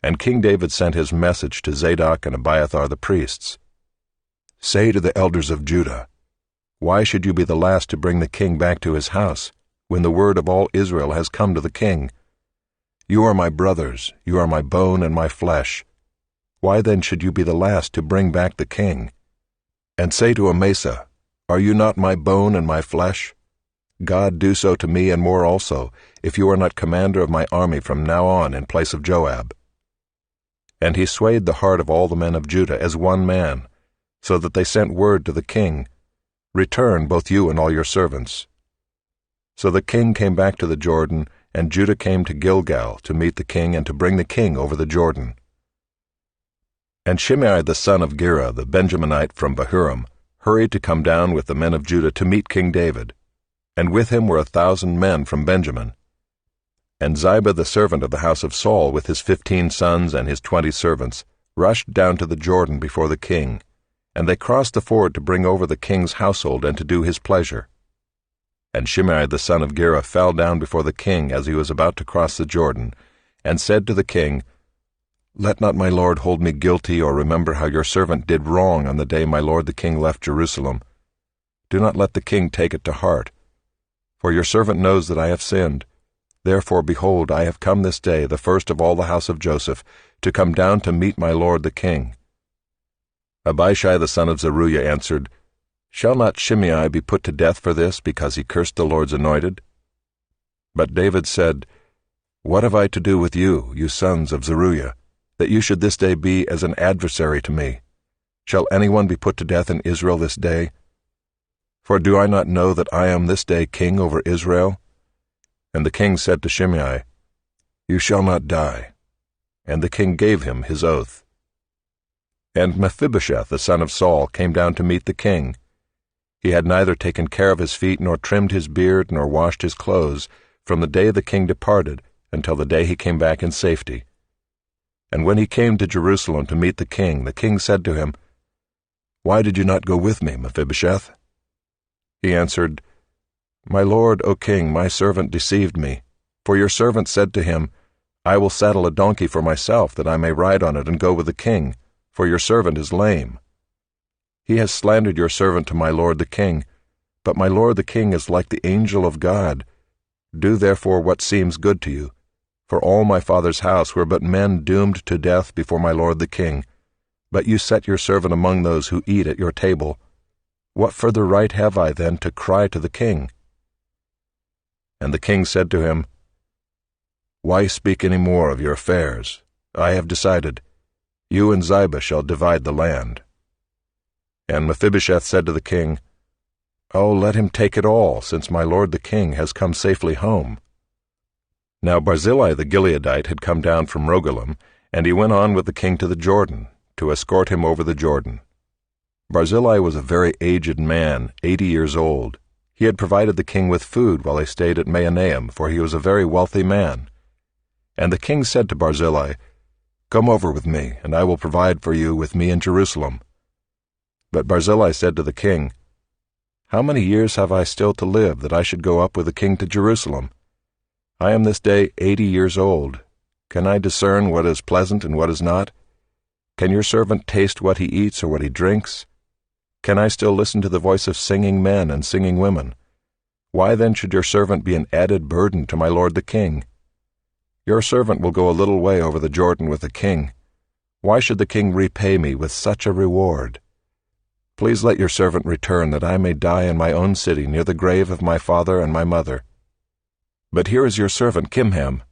And King David sent his message to Zadok and Abiathar the priests. "Say to the elders of Judah, why should you be the last to bring the king back to his house, when the word of all Israel has come to the king? You are my brothers, you are my bone and my flesh. Why then should you be the last to bring back the king? And say to Amasa, are you not my bone and my flesh? God do so to me and more also, if you are not commander of my army from now on in place of Joab." And he swayed the heart of all the men of Judah as one man, so that they sent word to the king, "Return, both you and all your servants." So the king came back to the Jordan, and Judah came to Gilgal to meet the king and to bring the king over the Jordan. And Shimei the son of Gera, the Benjaminite from Bahurim, hurried to come down with the men of Judah to meet King David, and with him were 1,000 men from Benjamin. And Ziba the servant of the house of Saul, with his 15 sons and his 20 servants, rushed down to the Jordan before the king, and they crossed the ford to bring over the king's household and to do his pleasure. And Shimei the son of Gera fell down before the king as he was about to cross the Jordan, and said to the king, "Let not my lord hold me guilty, or remember how your servant did wrong on the day my lord the king left Jerusalem. Do not let the king take it to heart. For your servant knows that I have sinned. Therefore, behold, I have come this day, the first of all the house of Joseph, to come down to meet my lord the king." Abishai the son of Zeruiah answered, "Shall not Shimei be put to death for this, because he cursed the Lord's anointed?" But David said, "What have I to do with you, you sons of Zeruiah, that you should this day be as an adversary to me? Shall anyone be put to death in Israel this day? For do I not know that I am this day king over Israel?" And the king said to Shimei, "You shall not die." And the king gave him his oath. And Mephibosheth the son of Saul came down to meet the king. He had neither taken care of his feet, nor trimmed his beard, nor washed his clothes, from the day the king departed until the day he came back in safety. And when he came to Jerusalem to meet the king said to him, "Why did you not go with me, Mephibosheth?" He answered, "My lord, O king, my servant deceived me. For your servant said to him, I will saddle a donkey for myself, that I may ride on it and go with the king, for your servant is lame. He has slandered your servant to my lord the king, but my lord the king is like the angel of God. Do therefore what seems good to you. For all my father's house were but men doomed to death before my lord the king. But you set your servant among those who eat at your table. What further right have I then to cry to the king?" And the king said to him, "Why speak any more of your affairs? I have decided. You and Ziba shall divide the land." And Mephibosheth said to the king, "Oh, let him take it all, since my lord the king has come safely home." Now Barzillai the Gileadite had come down from Rogelim, and he went on with the king to the Jordan, to escort him over the Jordan. Barzillai was a very aged man, 80 years old. He had provided the king with food while he stayed at Mahanaim, for he was a very wealthy man. And the king said to Barzillai, "Come over with me, and I will provide for you with me in Jerusalem." But Barzillai said to the king, "How many years have I still to live, that I should go up with the king to Jerusalem? I am this day 80 years old. Can I discern what is pleasant and what is not? Can your servant taste what he eats or what he drinks? Can I still listen to the voice of singing men and singing women? Why then should your servant be an added burden to my lord the king? Your servant will go a little way over the Jordan with the king. Why should the king repay me with such a reward? Please let your servant return, that I may die in my own city near the grave of my father and my mother. But here is your servant Kimham.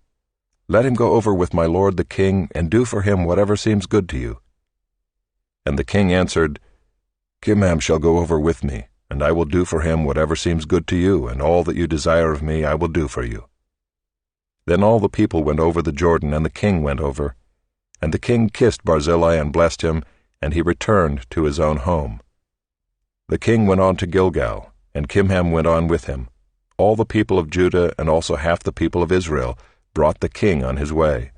Let him go over with my lord the king, and do for him whatever seems good to you." And the king answered, "Kimham shall go over with me, and I will do for him whatever seems good to you, and all that you desire of me I will do for you." Then all the people went over the Jordan, and the king went over. And the king kissed Barzillai and blessed him, and he returned to his own home. The king went on to Gilgal, and Kimham went on with him. All the people of Judah and also half the people of Israel brought the king on his way.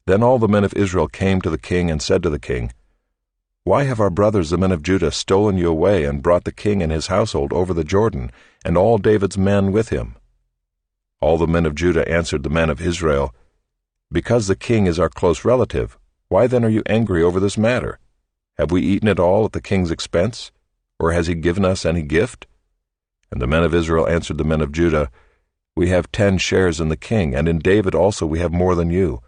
Then all the men of Israel came to the king and said to the king, "Why have our brothers the men of Judah stolen you away and brought the king and his household over the Jordan, and all David's men with him?" All the men of Judah answered the men of Israel, Because the king is our close relative, why then are you angry over this matter? Have we eaten it all at the king's expense? Or has he given us any gift?" And the men of Israel answered the men of Judah, "We have 10 shares in the king, and in David also we have more than you.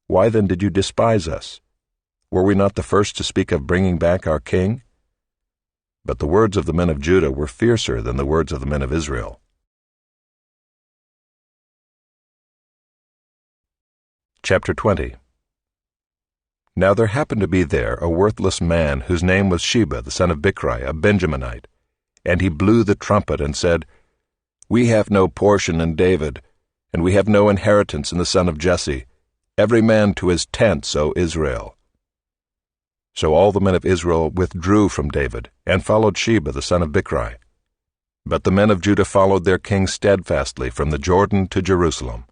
Why then did you despise us? Were we not the first to speak of bringing back our king?" But the words of the men of Judah were fiercer than the words of the men of Israel. Chapter 20. Now there happened to be there a worthless man whose name was Sheba the son of Bichri, a Benjaminite. And he blew the trumpet and said, "We have no portion in David, and we have no inheritance in the son of Jesse. Every man to his tents, O Israel." So all the men of Israel withdrew from David, and followed Sheba the son of Bichri. But the men of Judah followed their king steadfastly from the Jordan to Jerusalem.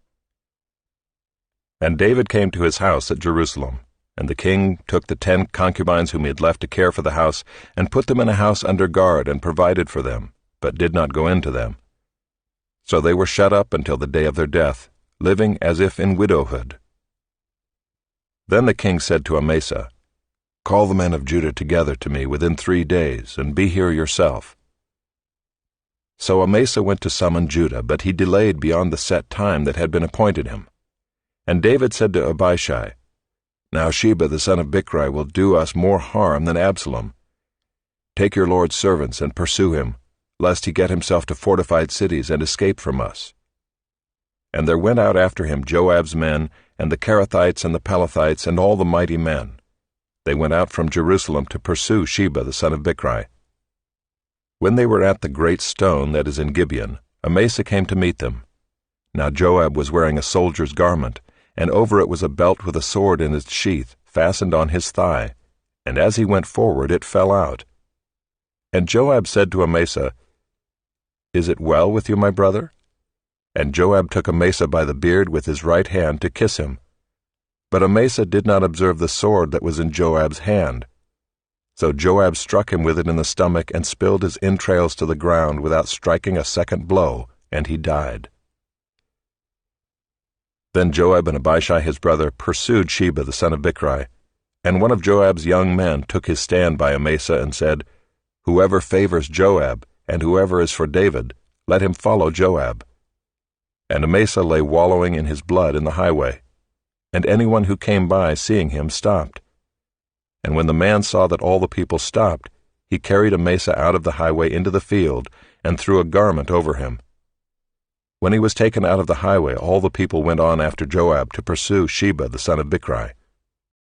And David came to his house at Jerusalem, and the king took the 10 concubines whom he had left to care for the house, and put them in a house under guard, and provided for them, but did not go into them. So they were shut up until the day of their death, living as if in widowhood. Then the king said to Amasa, "Call the men of Judah together to me within 3 days, and be here yourself." So Amasa went to summon Judah, but he delayed beyond the set time that had been appointed him. And David said to Abishai, "Now Sheba the son of Bichri will do us more harm than Absalom. Take your lord's servants and pursue him, lest he get himself to fortified cities and escape from us." And there went out after him Joab's men, and the Kerethites and the Pelethites, and all the mighty men. They went out from Jerusalem to pursue Sheba the son of Bichri. When they were at the great stone that is in Gibeon, Amasa came to meet them. Now Joab was wearing a soldier's garment, and over it was a belt with a sword in its sheath, fastened on his thigh, and as he went forward it fell out. And Joab said to Amasa, "Is it well with you, my brother?" And Joab took Amasa by the beard with his right hand to kiss him. But Amasa did not observe the sword that was in Joab's hand. So Joab struck him with it in the stomach and spilled his entrails to the ground without striking a second blow, and he died. Then Joab and Abishai his brother pursued Sheba the son of Bichri, and one of Joab's young men took his stand by Amasa and said, "Whoever favors Joab, and whoever is for David, let him follow Joab." And Amasa lay wallowing in his blood in the highway, and anyone who came by seeing him stopped. And when the man saw that all the people stopped, he carried Amasa out of the highway into the field, and threw a garment over him. When he was taken out of the highway, all the people went on after Joab to pursue Sheba the son of Bichri.